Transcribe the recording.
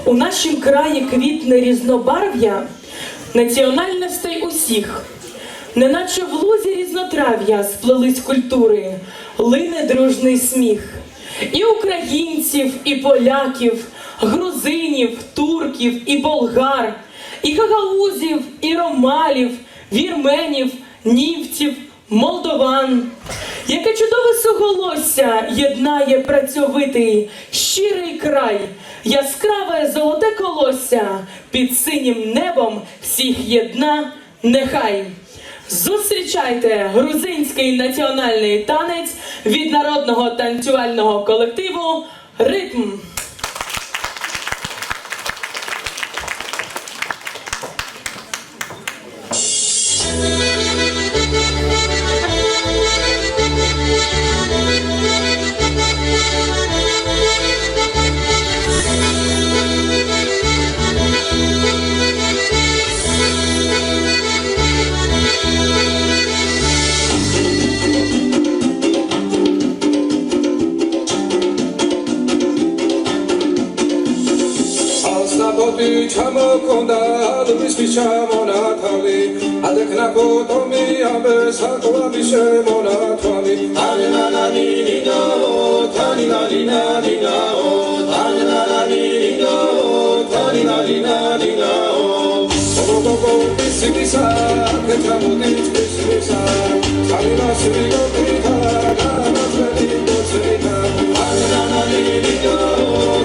У нашім краї квітне різнобарв'я національностей усіх. Неначе в лузі різнотрав'я сплелись культури, лине дружний сміх. І українців, і поляків, грузинів, турків, і болгар, і гагаузів, і ромалів, вірменів, нівців, молдован. Яке чудове суголосся єднає працьовитий, щирий край, яскраве золоте колосся, під синім небом всіх єдна нехай. Зустрічайте грузинський національний танець від народного танцювального колективу «Ритм». Chamo konda do biski chamo na thali adekna ko tomi abe sa ko abishe mona thali ani na na ni no thani na ni no ani na na ni no thani na ni no o go biski sa ke chamo ni biski sa thali na sri go ti tha na na sri go sri tha ani na na ni no